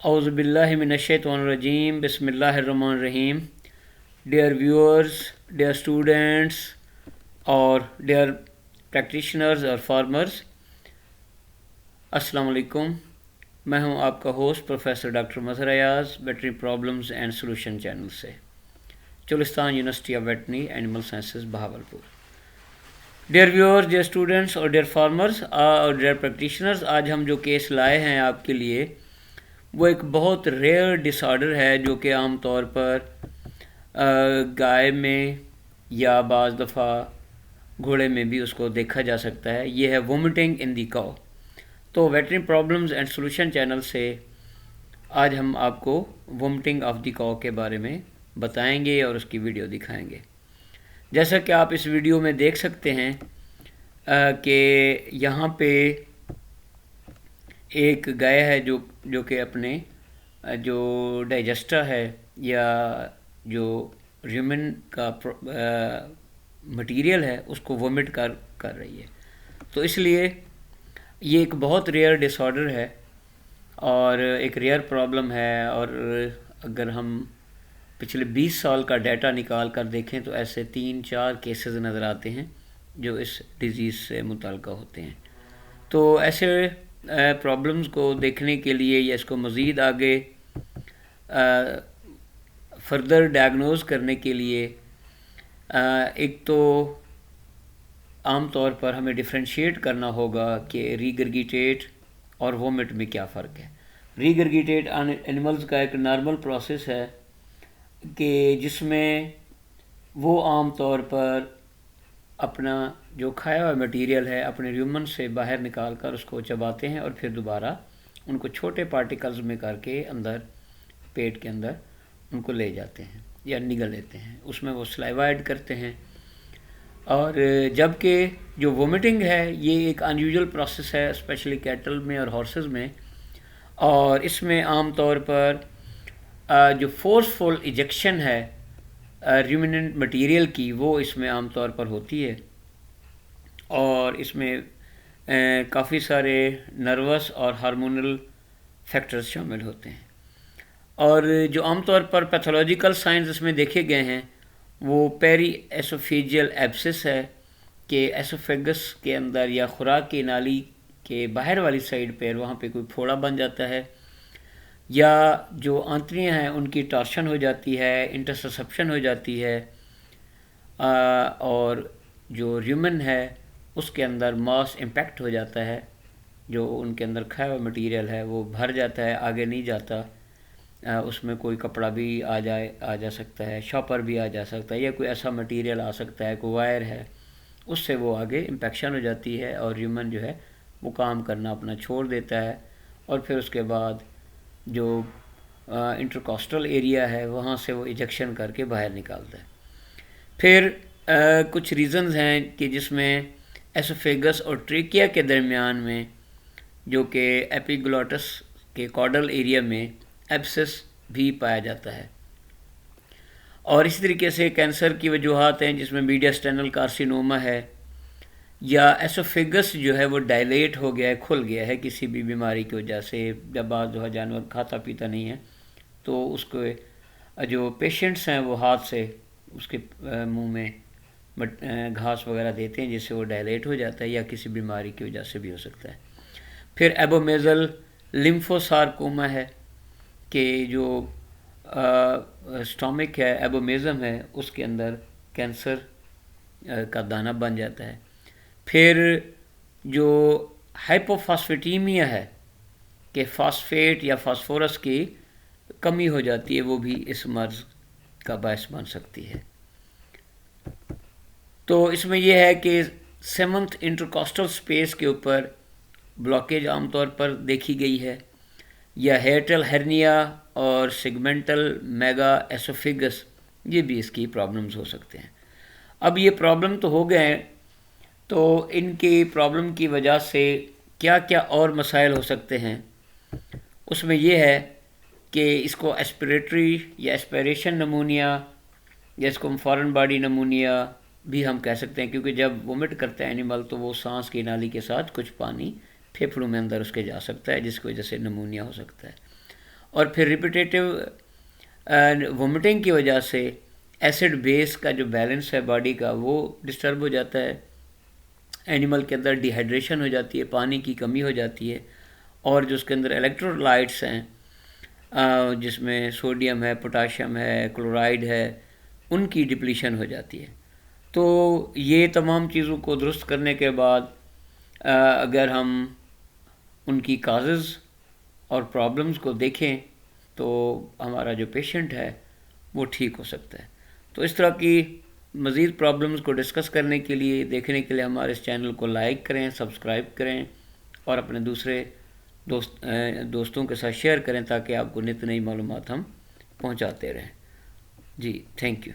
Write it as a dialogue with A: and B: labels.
A: اعوذ باللہ من الشیطان الرجیم بسم اللہ الرحمن الرحیم. ڈیئر ویورز، ڈیئر اسٹوڈنٹس اور ڈیئر پریکٹیشنرز اور فارمرز، السلام علیکم. میں ہوں آپ کا host professor doctor Mazhar Ayaz, veterinary problems and solution channel سے، Cholistan university of veterinary animal sciences Bahawalpur. Dear viewers, dear students اور ڈیئر فارمرز اور ڈیئر پریکٹیشنرز، آج ہم جو کیس لائے ہیں آپ کے لیے وہ ایک بہت ریئر ڈس آرڈر ہے جو کہ عام طور پر گائے میں یا بعض دفعہ گھوڑے میں بھی اس کو دیکھا جا سکتا ہے. یہ ہے وومٹنگ ان دی کاؤ. تو veterinary problems and solution channel سے آج ہم آپ کو وومٹنگ آف دی کاؤ کے بارے میں بتائیں گے اور اس کی ویڈیو دکھائیں گے. جیسا کہ آپ اس ویڈیو میں دیکھ سکتے ہیں کہ یہاں پہ ایک گائے ہے جو کہ اپنے جو ڈائجسٹر ہے یا جو ریومن کا مٹیریل ہے اس کو وومٹ کر رہی ہے. تو اس لیے یہ ایک بہت ریئر ڈس آرڈر ہے اور ایک ریئر پرابلم ہے، اور اگر ہم پچھلے 20 سال کا ڈیٹا نکال کر دیکھیں تو ایسے 3-4 کیسز نظر آتے ہیں جو اس ڈیزیز سے متعلقہ ہوتے ہیں. تو ایسے پرابلمز کو دیکھنے کے لیے یا اس کو مزید آگے فردر ڈائگنوز کرنے کے لیے ایک تو عام طور پر ہمیں ڈفرینشیٹ کرنا ہوگا کہ ریگرگیٹیٹ اور وومٹ میں کیا فرق ہے. ریگرگیٹیٹ اینیملز کا ایک نارمل پروسیس ہے کہ جس میں وہ عام طور پر اپنا جو کھایا ہوا مٹیریل ہے اپنے ریومن سے باہر نکال کر اس کو چباتے ہیں اور پھر دوبارہ ان کو چھوٹے پارٹیکلز میں کر کے اندر پیٹ کے اندر ان کو لے جاتے ہیں یا نگل لیتے ہیں. اس میں وہ سلائیوا ایڈ کرتے ہیں. اور جب کہ جو وومٹنگ ہے یہ ایک انیوژل پروسیس ہے اسپیشلی کیٹل میں اور ہارسز میں، اور اس میں عام طور پر جو فورسفل ایجیکشن ہے ریومیننٹ مٹیریل کی وہ اس میں عام طور پر ہوتی ہے، اور اس میں کافی سارے نروس اور ہارمونل فیکٹرز شامل ہوتے ہیں. اور جو عام طور پر پیتھولوجیکل سائنز اس میں دیکھے گئے ہیں وہ پیری ایسوفیجیل ایبسس ہے کہ ایسوفیگس کے اندر یا خوراک کی نالی کے باہر والی سائڈ پہ وہاں پہ کوئی پھوڑا بن جاتا ہے، یا جو آنتڑیاں ہیں ان کی ٹارشن ہو جاتی ہے، انٹرسسپشن ہو جاتی ہے، اور جو ریومن ہے اس کے اندر ماس امپیکٹ ہو جاتا ہے، جو ان کے اندر کھایا ہوا مٹیریل ہے وہ بھر جاتا ہے، آگے نہیں جاتا. اس میں کوئی کپڑا بھی آ جا سکتا ہے، شاپر بھی آ جا سکتا ہے، یا کوئی ایسا مٹیریل آ سکتا ہے، کوئی وائر ہے، اس سے وہ آگے امپیکشن ہو جاتی ہے اور ریومن جو ہے وہ کام کرنا اپنا چھوڑ دیتا ہے. اور پھر اس کے بعد جو انٹرکوسٹل ایریا ہے وہاں سے وہ ایجیکشن کر کے باہر نکالتا ہے. پھر کچھ ریزنز ہیں کہ جس میں ایسوفیگس اور ٹریکیا کے درمیان میں جو کہ ایپیگلوٹس کے کارڈل ایریا میں ایبسس بھی پایا جاتا ہے. اور اسی طریقے سے کینسر کی وجوہات ہیں جس میں میڈیاسٹینل کارسینوما ہے، یا ایسوفیگس جو ہے وہ ڈائلیٹ ہو گیا ہے، کھل گیا ہے کسی بھی بیماری کی وجہ سے. جب بعض جو جانور کھاتا پیتا نہیں ہے تو اس کو جو پیشنٹس ہیں وہ ہاتھ سے اس کے منہ میں گھاس وغیرہ دیتے ہیں جس سے وہ ڈائلیٹ ہو جاتا ہے، یا کسی بیماری کی وجہ سے بھی ہو سکتا ہے. پھر ایبومیزل لمفوسارکوما ہے کہ جو اسٹامک ہے، ایبومیزم ہے، اس کے اندر کینسر کا دانہ بن جاتا ہے. پھر جو ہائپوفاسفیٹیمیا ہے کہ فاسفیٹ یا فاسفورس کی کمی ہو جاتی ہے، وہ بھی اس مرض کا باعث بن سکتی ہے. تو اس میں یہ ہے کہ 7th انٹرکوسٹل سپیس کے اوپر بلاکیج عام طور پر دیکھی گئی ہے، یا ہیئرٹل ہرنیا اور سیگمنٹل میگا ایسوفیگس، یہ بھی اس کی پرابلمز ہو سکتے ہیں. اب یہ پرابلم تو ہو گئے ہیں، تو ان کی پرابلم کی وجہ سے کیا کیا اور مسائل ہو سکتے ہیں. اس میں یہ ہے کہ اس کو ایسپریٹری یا ایسپیریشن نمونیا، یا اس کو فارن باڈی نمونیا بھی ہم کہہ سکتے ہیں، کیونکہ جب وومٹ کرتا ہے اینیمل تو وہ سانس کی نالی کے ساتھ کچھ پانی پھیپھڑوں میں اندر اس کے جا سکتا ہے جس کی وجہ سے نمونیا ہو سکتا ہے. اور پھر ریپیٹیٹیو وومٹنگ کی وجہ سے ایسڈ بیس کا جو بیلنس ہے باڈی کا وہ ڈسٹرب ہو جاتا ہے، اینیمل کے اندر ڈی ہائیڈریشن ہو جاتی ہے، پانی کی کمی ہو جاتی ہے، اور جو اس کے اندر الیکٹرولائٹس ہیں جس میں سوڈیم ہے، پوٹاشیم ہے، کلورائڈ ہے، ان کی ڈپلیشن ہو جاتی ہے۔ تو یہ تمام چیزوں کو درست کرنے کے بعد اگر ہم ان کی کازز اور پرابلمز کو دیکھیں تو ہمارا جو پیشنٹ ہے وہ ٹھیک ہو سکتا ہے۔ تو اس طرح کی مزید پرابلمز کو ڈسکس کرنے کے لیے، دیکھنے کے لیے ہمارے اس چینل کو لائک کریں، سبسکرائب کریں، اور اپنے دوسرے دوستوں کے ساتھ شیئر کریں تاکہ آپ کو نت نئی معلومات ہم پہنچاتے رہیں۔ جی تھینک یو۔